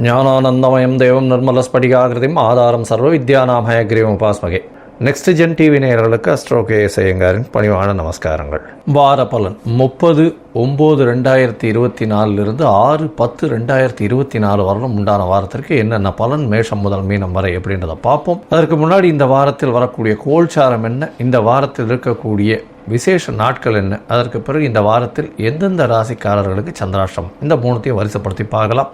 ஞானானந்தமயம் தேவம் நிர்மலஸ்படிகாகிருதிம் ஆதாரம் சர்வ வித்யாநாமயக்ரீவம் உபாஸ்மகே. நெக்ஸ்ட் ஜென் டிவி நேயர்களுக்கு அஸ்ட்ரோ கேஎஸ் ஐயங்காரின் பணிவான நமஸ்காரங்கள். வார பலன் 30/9/2024 6/10/2024 வரலும் உண்டான வாரத்திற்கு என்னென்ன பலன் மேஷம் முதல் மீனம் வரை அப்படின்றத பார்ப்போம். அதற்கு முன்னாடி இந்த வாரத்தில் வரக்கூடிய கோல்சாரம் என்ன, இந்த வாரத்தில் இருக்கக்கூடிய விசேஷ நாட்கள் என்ன, அதற்கு பிறகு இந்த வாரத்தில் எந்தெந்த ராசிக்காரர்களுக்கு சந்திராஷ்டமம், இந்த மூணுத்தையும் வரிசைப்படுத்தி பார்க்கலாம்.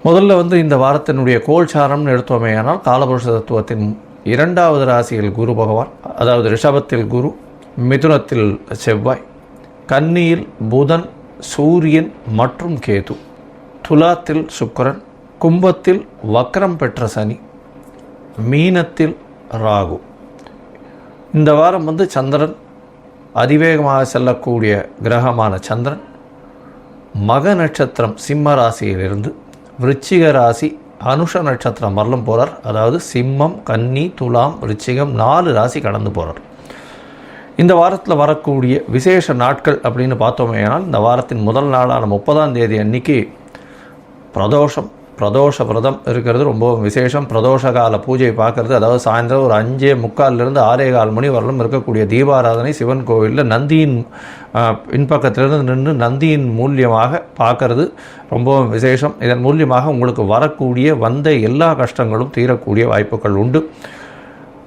முதல்ல இந்த வாரத்தினுடைய கோல்சாரம்னு எடுத்தோமேயானால் காலபுருஷ தத்துவத்தின் 2வது ராசியில் குரு பகவான், அதாவது ரிஷபத்தில் குரு, மிதுனத்தில் செவ்வாய், கன்னியில் புதன், சூரியன் மற்றும் கேது, துலாத்தில் சுக்கிரன், கும்பத்தில் வக்ரம் பெற்ற சனி, மீனத்தில் ராகு. இந்த வாரம் சந்திரன் அதிவேகமாக செல்லக்கூடிய கிரகமான சந்திரன் மக நட்சத்திரம் சிம்ம ராசியிலிருந்து விருச்சிக ராசி அனுஷ நட்சத்திரம் வரலும் போகிறார். அதாவது சிம்மம், கன்னி, துலாம், விருச்சிகம் 4 ராசி கடந்து போகிறார். இந்த வாரத்தில் வரக்கூடிய விசேஷ நாட்கள் அப்படின்னு பார்த்தோமேனால் இந்த வாரத்தின் முதல் நாளான 30ஆம் தேதி அன்னைக்கு பிரதோஷ விரதம் இருக்கிறது ரொம்ப விசேஷம். பிரதோஷ கால பூஜை பார்க்கறது, அதாவது சாயந்தரம் ஒரு 5:45 6:15 மணி வரலும் இருக்கக்கூடிய தீபாராதனை சிவன் கோவிலில் நந்தியின் பின்பக்கத்திலிருந்து நின்று நந்தியின் மூலியமாக பார்க்கறது ரொம்பவும் விசேஷம். இதன் மூலியமாக உங்களுக்கு வரக்கூடிய வந்த எல்லா கஷ்டங்களும் தீரக்கூடிய வாய்ப்புகள் உண்டு.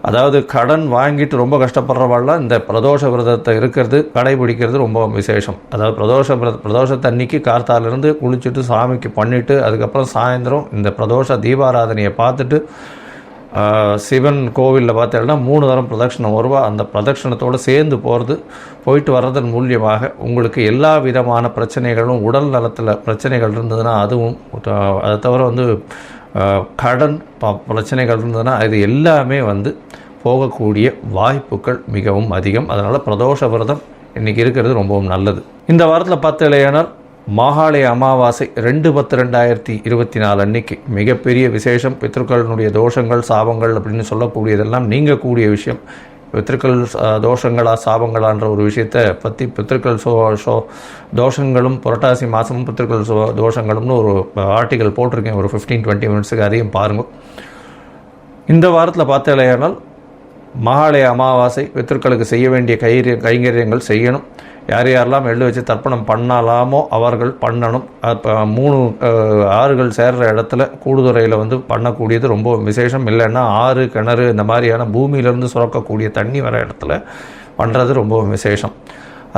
அதாவது கடன் வாங்கிட்டு ரொம்ப கஷ்டப்படுறவாள்லாம் இந்த பிரதோஷ விரதத்தை இருக்கிறது கடைபிடிக்கிறது ரொம்ப விசேஷம். அதாவது பிரதோஷத்தை அன்னைக்கு கார்த்தாலிருந்து குளிச்சுட்டு சாமிக்கு பண்ணிவிட்டு அதுக்கப்புறம் சாயந்தரம் இந்த பிரதோஷ தீபாராதனையை பார்த்துட்டு சிவன் கோவிலில் பார்த்தீங்கன்னா 3 தரம் பிரதட்சணம் வருவா. அந்த பிரதட்சணத்தோடு சேர்ந்து போயிட்டு வர்றதன் மூலியமாக உங்களுக்கு எல்லா விதமான பிரச்சனைகளும், உடல் நலத்தில் பிரச்சனைகள் இருந்ததுன்னா அதுவும், அதை தவிர கடன் பிரச்சனைகள் இருந்ததுன்னா அது எல்லாமே போகக்கூடிய வாய்ப்புகள் மிகவும் அதிகம். அதனால் பிரதோஷ விரதம் இன்றைக்கி இருக்கிறது ரொம்பவும் நல்லது. இந்த வாரத்தில் பார்த்தீங்கன்னா மாகாளய அமாவாசை 2/10/2024 அன்னைக்கு மிகப்பெரிய விசேஷம். பித்ருக்களினுடைய தோஷங்கள் சாபங்கள் அப்படின்னு சொல்லக்கூடியதெல்லாம் நீங்கக்கூடிய விஷயம். பித்ருக்கள் தோஷங்களா சாபங்களான்ற ஒரு விஷயத்தை பற்றி பித்ருக்கள் தோஷங்களும் புரட்டாசி மாதமும் பித்ருக்கள் தோஷங்களும்னு ஒரு ஆர்டிக்கல் போட்டிருக்கேன் ஒரு 15-20 மினிட்ஸுக்கு, அதையும் பாருங்கள். இந்த வாரத்தில் பார்த்தேனால் மகாலய அமாவாசை பித்ருக்களுக்கு செய்ய வேண்டிய கைங்கரியங்கள் செய்யணும். யாரெல்லாம் எள்ளு வச்சு தர்ப்பணம் பண்ணலாமோ அவர்கள் பண்ணணும். 3 ஆறுகள் சேர்கிற இடத்துல கூடுதுறையில் பண்ணக்கூடியது ரொம்ப விசேஷம். இல்லைன்னா ஆறு, கிணறு இந்த மாதிரியான பூமியிலேருந்து சுரக்கக்கூடிய தண்ணி வர இடத்துல பண்ணுறது ரொம்ப விசேஷம்.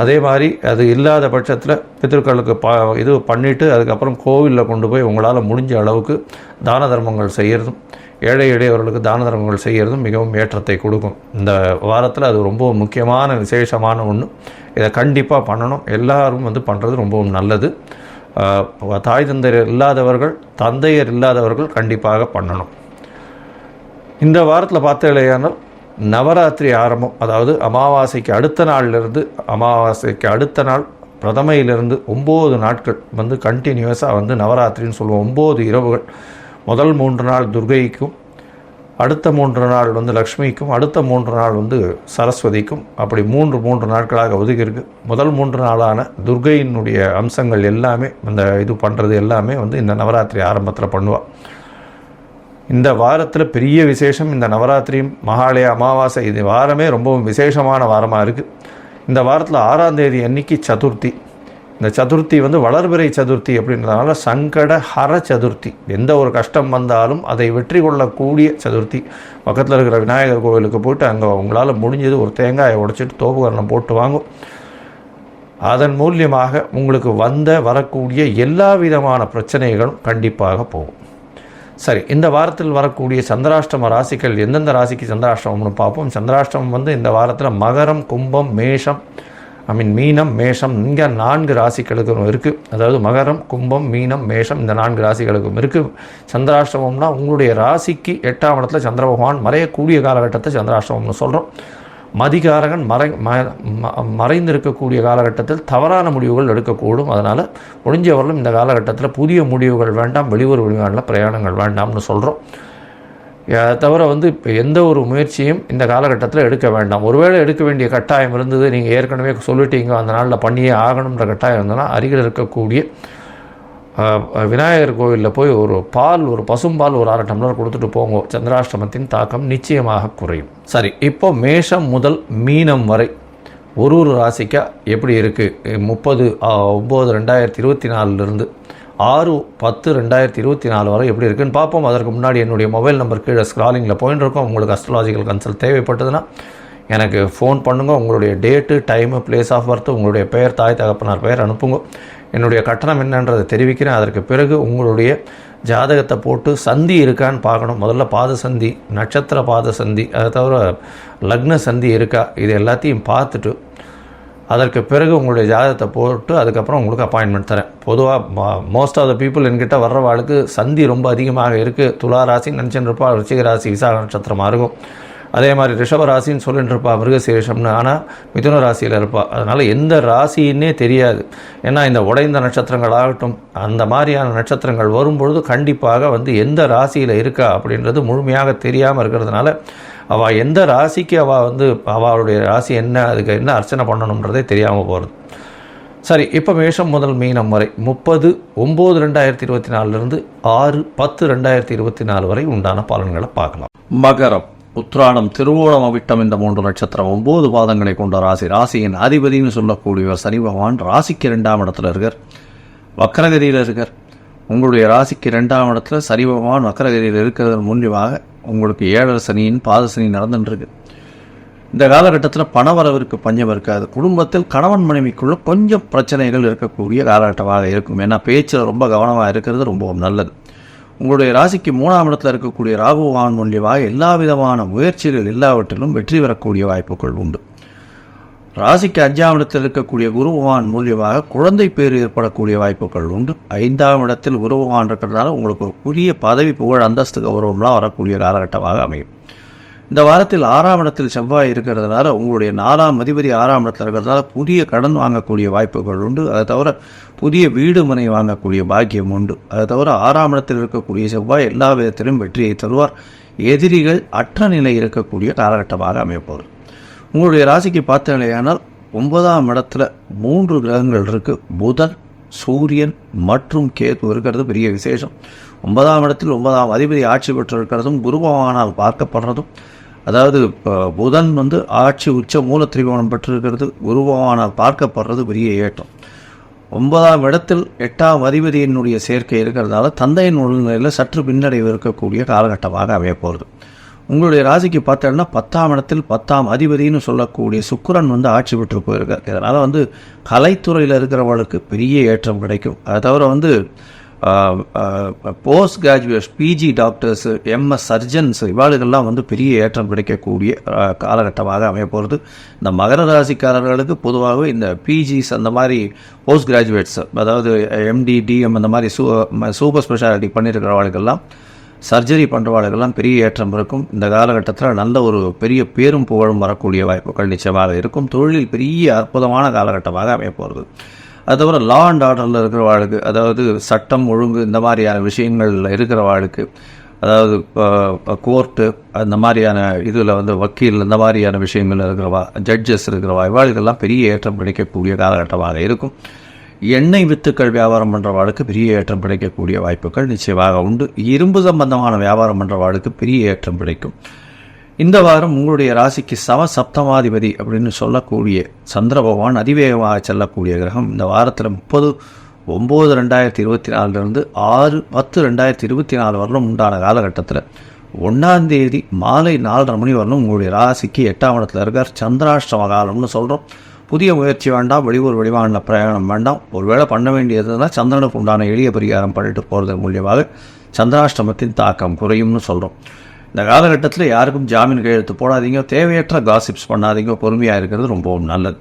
அதே மாதிரி அது இல்லாத பட்சத்தில் பித்ருக்களுக்கு இது பண்ணிவிட்டு அதுக்கப்புறம் கோவிலில் கொண்டு போய் உங்களால் முடிஞ்ச அளவுக்கு தான தர்மங்கள் செய்கிறதும், ஏழை எளியவர்களுக்கு தான தர்மங்கள் செய்கிறதும் மிகவும் ஏற்றத்தை கொடுக்கும். இந்த வாரத்தில் அது ரொம்ப முக்கியமான விசேஷமான ஒன்று. இதை கண்டிப்பாக பண்ணணும். எல்லாரும் பண்ணுறது ரொம்பவும் நல்லது. தாய் தந்தையர் இல்லாதவர்கள் கண்டிப்பாக பண்ணணும். இந்த வாரத்தில் பார்த்தீங்கன்னா நவராத்திரி ஆரம்பம், அதாவது அமாவாசைக்கு அடுத்த நாள் பிரதமையிலிருந்து 9 நாட்கள் கண்டினியூஸாக நவராத்திரின்னு சொல்லுவோம். 9 இரவுகள். முதல் 3 நாள் துர்கைக்கும், அடுத்த 3 நாள் லக்ஷ்மிக்கும், அடுத்த 3 நாள் சரஸ்வதிக்கும், அப்படி 3 நாட்களாக ஒதுக்கியிருக்கு. முதல் 3 நாளான துர்கையினுடைய அம்சங்கள் எல்லாமே இது பண்ணுறது எல்லாமே இந்த நவராத்திரி ஆரம்பத்தில் பண்ணுவாள். இந்த வாரத்தில் பெரிய விசேஷம். இந்த நவராத்திரியும் மகாலய அமாவாசை இது வாரமே ரொம்பவும் விசேஷமான வாரமாக இருக்குது. இந்த வாரத்தில் 6ஆம் தேதி அன்னைக்கு சதுர்த்தி. இந்த சதுர்த்தி வளர்பிறை சதுர்த்தி அப்படின்றதுனால சங்கட ஹர சதுர்த்தி. எந்த ஒரு கஷ்டம் வந்தாலும் அதை வெற்றி கொள்ளக்கூடிய சதுர்த்தி. பக்கத்தில் இருக்கிற விநாயகர் கோவிலுக்கு போய்ட்டு அங்கே உங்களால் முடிஞ்சது ஒரு தேங்காயை உடைச்சிட்டு தோப்புகரணம் போட்டு வாங்கும். அதன் மூலியமாக உங்களுக்கு வரக்கூடிய எல்லா விதமான பிரச்சனைகளும் கண்டிப்பாக போகும். சரி, இந்த வாரத்தில் வரக்கூடிய சந்திராஷ்டம ராசிகள் எந்தெந்த ராசிக்கு சந்திராஷ்டமம்னு பார்ப்போம். சந்திராஷ்டமம் இந்த வாரத்தில் மகரம், கும்பம், மேஷம், மீனம், மேஷம், இங்கே 4 ராசிகளுக்கும் இருக்குது. அதாவது மகரம், கும்பம், மீனம், மேஷம் இந்த 4 ராசிகளுக்கும் இருக்குது. சந்திராஷ்டமம்னா உங்களுடைய ராசிக்கு 8ஆம் இடத்துல சந்திர பகவான் மறையக்கூடிய காலகட்டத்தை சந்திராஷ்டமம்னு சொல்கிறோம். மதிகாரகன் மறைந்திருக்கக்கூடிய காலகட்டத்தில் தவறான முடிவுகள் எடுக்கக்கூடும். அதனால் முடிஞ்சவர்களும் இந்த காலகட்டத்தில் புதிய முடிவுகள் வேண்டாம், வெளியூர் வெளிநாட்டில் பிரயாணங்கள் வேண்டாம்னு சொல்கிறோம். தவிர இப்போ எந்த ஒரு முயற்சியும் இந்த காலகட்டத்தில் எடுக்க வேண்டாம். ஒருவேளை எடுக்க வேண்டிய கட்டாயம் இருந்தது, நீங்கள் ஏற்கனவே சொல்லிட்டீங்க அந்த நாளில் பண்ணியே ஆகணுன்ற கட்டாயம் இருந்ததுன்னா அருகில் இருக்கக்கூடிய விநாயகர் கோவிலில் போய் ஒரு பசும்பால் ஒரு 1/2 டம்ளர் கொடுத்துட்டு போங்க. சந்திராஷ்டமத்தின் தாக்கம் நிச்சயமாக குறையும். சரி, இப்போ மேஷம் முதல் மீனம் வரை ஒரு ராசிக்கா எப்படி இருக்குது 30/9/2024 6/10/2024 வரை எப்படி இருக்குன்னு பார்ப்போம். அதற்கு முன்னாடி என்னுடைய மொபைல் நம்பர் கீழே ஸ்க்ராலிங்கில் போயின்னு இருக்கோம். உங்களுக்கு அஸ்ட்ராலாஜிக்கல் கன்சல்ட் தேவைப்பட்டதுன்னா எனக்கு ஃபோன் பண்ணுங்கள். உங்களுடைய date, time, place of birth, உங்களுடைய பெயர், தாய் தகப்பனார் பெயர் அனுப்புங்க. என்னுடைய கட்டணம் என்னன்றதை தெரிவிக்கிறேன். அதற்கு பிறகு உங்களுடைய ஜாதகத்தை போட்டு சந்தி இருக்கான்னு பார்க்கணும். முதல்ல பாத சந்தி, நட்சத்திர பாத சந்தி, அதை தவிர லக்ன சந்தி இருக்கா, இது எல்லாத்தையும் பார்த்துட்டு அதற்கு பிறகு உங்களுடைய ஜாதகத்தை போட்டு அதுக்கப்புறம் உங்களுக்கு அப்பாயின்மெண்ட் தரேன். பொதுவாக மோஸ்ட் ஆஃப் த பீப்புள் என்கிட்ட வர்றவாளுக்கு சந்தி ரொம்ப அதிகமாக இருக்குது. துலா ராசி நினச்சின்னு இருப்பா, ரிச்சிக ராசி விசாக நட்சத்திரமாக இருக்கும். அதே மாதிரி ரிஷப ராசின்னு சொல்லிட்டு இருப்பா, மிருகசீரிஷம்னு. ஆனால் மிதுன ராசியில் இருப்பாள். அதனால் எந்த ராசின்னே தெரியாது. ஏன்னா இந்த உடைந்த நட்சத்திரங்கள் ஆகட்டும், அந்த மாதிரியான நட்சத்திரங்கள் வரும்பொழுது கண்டிப்பாக எந்த ராசியில் இருக்கா அப்படின்றது முழுமையாக தெரியாமல் இருக்கிறதுனால அவள் எந்த ராசிக்கு அவளுடைய ராசி என்ன, அதுக்கு என்ன அர்ச்சனை பண்ணணுன்றதே தெரியாமல் போகிறது. சரி, இப்போ மேஷம் முதல் மீனம் வரை 30/9/2024 6/10/2024 வரை உண்டான பலன்களை பார்க்கலாம். மகரம், உத்ராடம், திருவோணம், அவிட்டம் இந்த 3 நட்சத்திரம் 9 பாதங்களை கொண்ட ராசி. ராசியின் அதிபதினு சொல்லக்கூடியவர் சனி பகவான் ராசிக்கு 2ஆம் இடத்துல இருக்கார், வக்கரகதியில் இருக்கார். உங்களுடைய ராசிக்கு 2ஆம் இடத்துல சனி பகவான் வக்கரகதியில் இருக்கிறது மூலியமாக உங்களுக்கு 7 சனியின் பாத சனி நடந்துட்டுருக்கு. இந்த காலகட்டத்தில் பணவரவிற்கு பஞ்சம் இருக்காது. குடும்பத்தில் கணவன் மனைவிக்குள்ள கொஞ்சம் பிரச்சனைகள் இருக்கக்கூடிய காலகட்டமாக இருக்கும். ஏன்னா பேச்சில் ரொம்ப கவனமாக இருக்கிறது ரொம்ப நல்லது. உங்களுடைய ராசிக்கு 3ஆம் இடத்துல இருக்கக்கூடிய ராகு பகவான் மூலியமாக எல்லா விதமான முயற்சிகள் எல்லாவற்றிலும் வெற்றி பெறக்கூடிய வாய்ப்புகள் உண்டு. ராசிக்கு 5ஆம் இடத்தில் இருக்கக்கூடிய குரு பகவான் மூலியமாக குழந்தை பேர் ஏற்படக்கூடிய வாய்ப்புகள் உண்டு. 5ஆம் இடத்தில் குரு பகவான் இருக்கிறதுனால உங்களுக்கு ஒரு புதிய பதவி, புகழ், அந்தஸ்து, கௌரவம்லாம் வரக்கூடிய காலகட்டமாக அமையும். இந்த வாரத்தில் 6ஆம் இடத்தில் செவ்வாய் இருக்கிறதுனால உங்களுடைய 4ஆம் அதிபதி 6ஆம் இடத்தில் இருக்கிறதுனால புதிய கடன் வாங்கக்கூடிய வாய்ப்புகள் உண்டு. அதை தவிர புதிய வீடு மனை வாங்கக்கூடிய பாக்கியம் உண்டு. அதை தவிர 6ஆம் இடத்தில் இருக்கக்கூடிய செவ்வாய் எல்லா விதத்திலும் வெற்றியை தருவார். எதிரிகள் அற்ற நிலை இருக்கக்கூடிய காலகட்டமாக அமைப்பவர். உங்களுடைய ராசிக்கு பார்த்தீங்களேயானால் 9ஆம் இடத்துல 3 கிரகங்கள் இருக்குது. புதன், சூரியன் மற்றும் கேது இருக்கிறது பெரிய விசேஷம். 9ஆம் இடத்தில் 9ஆம் அதிபதி ஆட்சி பெற்று இருக்கிறதும் குரு பகவானால் பார்க்கப்படுறதும், அதாவது புதன் ஆட்சி உச்ச மூல திரிகோணம் பெற்றிருக்கிறது, குரு பகவானால் பார்க்கப்படுறது பெரிய ஏற்றம். 9ஆம் இடத்தில் 8ஆம் அதிபதியினுடைய சேர்க்கை இருக்கிறதுனால தந்தையின் உள்நிலையில் சற்று பின்னடைவு இருக்கக்கூடிய காலகட்டமாக அமையப்போகிறது. உங்களுடைய ராசிக்கு பார்த்தோம்னா 10ஆம் இடத்தில் 10ஆம் அதிபதினு சொல்லக்கூடிய சுக்கிரன் ஆட்சி பெற்று போயிருக்கார். இதனால் கலைத்துறையில் இருக்கிறவர்களுக்கு பெரிய ஏற்றம் கிடைக்கும். அதை தவிர post graduates, PG doctors, MS surgeons இவாளுகள்லாம் பெரிய ஏற்றம் கிடைக்கக்கூடிய காலகட்டமாக அமையப்போகிறது. இந்த மகர ராசிக்காரர்களுக்கு பொதுவாகவே இந்த பிஜிஸ் அந்த மாதிரி போஸ்ட் கிராஜுவேட்ஸ், அதாவது எம்டி, டிஎம் அந்த மாதிரி சூப்பர் ஸ்பெஷாலிட்டி பண்ணியிருக்கிறவர்களுக்கெல்லாம், சர்ஜரி பண்ணுறவாளுக்கெல்லாம் பெரிய ஏற்றம் இருக்கும். இந்த காலகட்டத்தில் நல்ல ஒரு பெரிய பேரும் புகழும் வரக்கூடிய வாய்ப்புகள் நிச்சயமாக இருக்கும். தொழிலில் பெரிய அற்புதமான காலகட்டமாக அமையப்போகிறது. அது தவிர லா அண்ட் ஆர்டரில் இருக்கிறவாளுக்கு, அதாவது சட்டம் ஒழுங்கு இந்த மாதிரியான விஷயங்களில் இருக்கிறவாளுக்கு, அதாவது கோர்ட்டு அந்த மாதிரியான இதில் வக்கீல் இந்த மாதிரியான விஷயங்கள் இருக்கிறவா, ஜட்ஜஸ் இருக்கிறவா, இவாளுக்கெல்லாம் பெரிய ஏற்றம் கிடைக்கக்கூடிய காலகட்டமாக இருக்கும். எண்ணெய் வித்துக்கள் வியாபாரம் பண்ணுறவாளுக்கு பெரிய ஏற்றம் கிடைக்கக்கூடிய வாய்ப்புகள் நிச்சயமாக உண்டு. இரும்பு சம்பந்தமான வியாபாரம் பண்ணுறவாளுக்கு பெரிய ஏற்றம் கிடைக்கும். இந்த வாரம் உங்களுடைய ராசிக்கு சப்தமாதிபதி அப்படின்னு சொல்லக்கூடிய சந்திர பகவான் அதிவேகமாக செல்லக்கூடிய கிரகம். இந்த வாரத்தில் 30/9/2024 6/10/2024 வரலும் உண்டான காலகட்டத்தில் 1ஆம் தேதி மாலை 4:30 மணி வரலும் உங்களுடைய ராசிக்கு 8ஆம் இடத்துல இருக்கார். சந்திராஷ்டம காலம்னு சொல்கிறோம். புதிய முயற்சி வேண்டாம், வெளியூர் வெளிமாநில பிரயாணம் வேண்டாம். ஒருவேளை பண்ண வேண்டியதுன்னா சந்திரனுக்கு உண்டான எளிய பரிகாரம் பண்ணிட்டு போகிறது மூலியமாக சந்திராஷ்டமத்தின் தாக்கம் குறையும்னு சொல்கிறோம். இந்த காலகட்டத்தில் யாருக்கும் ஜாமீன் கையெழுத்து போடாதீங்க, தேவையற்ற காசிப்ஸ் பண்ணாதீங்க, பொறுமையாக இருக்கிறது ரொம்பவும் நல்லது.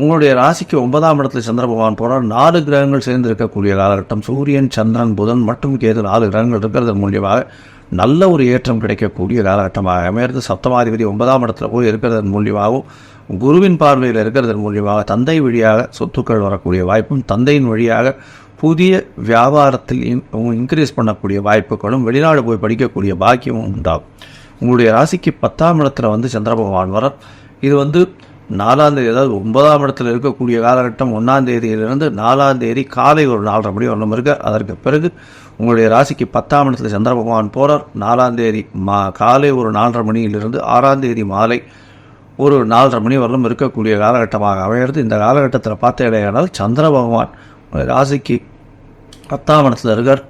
உங்களுடைய ராசிக்கு 9ஆம் இடத்துல சந்திர பகவான் போகிறார். 4 கிரகங்கள் சேர்ந்து இருக்கக்கூடிய காலகட்டம். சூரியன், சந்திரன், புதன் மற்றும் கேது 4 கிரகங்கள் இருக்கிறது மூலியமாக நல்ல ஒரு ஏற்றம் கிடைக்கக்கூடிய காலகட்டமாக அமைகிறது. சப்தமாதிபதி 9ஆம் இடத்துல போய் இருக்கிறதன் மூலியமாகவும் குருவின் பார்வையில் இருக்கிறதன் மூலியமாக தந்தை வழியாக சொத்துக்கள் வரக்கூடிய வாய்ப்பும், தந்தையின் வழியாக புதிய வியாபாரத்தில் இன்க்ரீஸ் பண்ணக்கூடிய வாய்ப்புகளும், வெளிநாடு போய் படிக்கக்கூடிய பாக்கியமும் உண்டாகும். உங்களுடைய ராசிக்கு 10ஆம் இடத்துல சந்திர பகவான் வர, இது 4ஆம் தேதி, அதாவது 9ஆம் இடத்துல இருக்கக்கூடிய காலகட்டம் 1ஆம் தேதியிலிருந்து 4ஆம் தேதி காலை ஒரு 4:30 மணி வரலும் இருக்கார். அதற்கு பிறகு உங்களுடைய ராசிக்கு 10ஆம் இடத்துல சந்திர பகவான் போகிறார். 4ஆம் தேதி காலை ஒரு 4:30 மணியிலிருந்து 6ஆம் தேதி மாலை ஒரு 4:30 மணி வரலும் இருக்கக்கூடிய காலகட்டமாக அமைகிறது. இந்த காலகட்டத்தில் பார்த்தீங்கன்னா சந்திர பகவான் ராசிக்கு 10ஆம் இடத்துல இருக்கார்.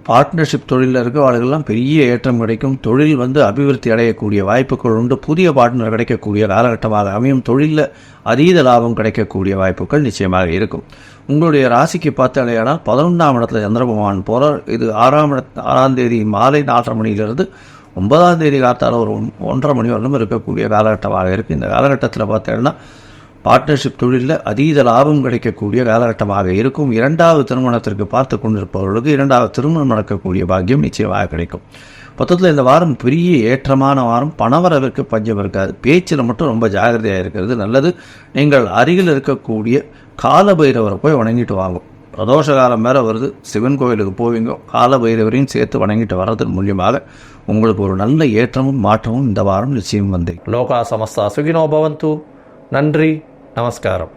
பார்ட்னர்ஷிப் தொழிலில் இருக்கிறவர்களுக்கெல்லாம் பெரிய ஏற்றம் கிடைக்கும். தொழில் அபிவிருத்தி அடையக்கூடிய வாய்ப்புகள் உண்டு. புதிய பார்ட்னர் கிடைக்கக்கூடிய காலகட்டமாக அமையும். தொழிலில் அதீத லாபம் கிடைக்கக்கூடிய வாய்ப்புகள் நிச்சயமாக இருக்கும். உங்களுடைய ராசிக்கு பார்த்தாலேயானால் 11ஆம் இடத்துல சந்திர பகவான் போகிறார். இது 6ஆம் தேதி மாலை 4:30 மணியிலிருந்து 9ஆம் தேதி காத்தால ஒரு 1:30 மணி வரலும் இருக்கக்கூடிய காலகட்டமாக இருக்குது. இந்த காலகட்டத்தில் பார்த்தீங்கன்னா பார்ட்னர்ஷிப் தொழிலில் அதீத லாபம் கிடைக்கக்கூடிய காலகட்டமாக இருக்கும். 2வது திருமணத்திற்கு பார்த்து கொண்டிருப்பவர்களுக்கு 2வது திருமணம் நடக்கக்கூடிய பாக்கியம் நிச்சயமாக கிடைக்கும். மொத்தத்தில் இந்த வாரம் பெரிய ஏற்றமான வாரம். பணவரவிற்கு பஞ்சம் இருக்காது. பேச்சில் மட்டும் ரொம்ப ஜாகிரதையாக இருக்கிறது நல்லது. நீங்கள் அருகில் இருக்கக்கூடிய காலபைரவரை போய் வணங்கிட்டு வாங்கும். பிரதோஷ காலம் வேறு வருது. சிவன் கோயிலுக்கு போவீங்க. காலபைரவரையும் சேர்த்து வணங்கிட்டு வர்றதன் மூலியமாக உங்களுக்கு ஒரு நல்ல ஏற்றமும் மாற்றமும் இந்த வாரம் நிச்சயம் வந்தேன். லோகா சமஸ்தா சுகினோ பவந்து. நன்றி, நமஸ்காரம்.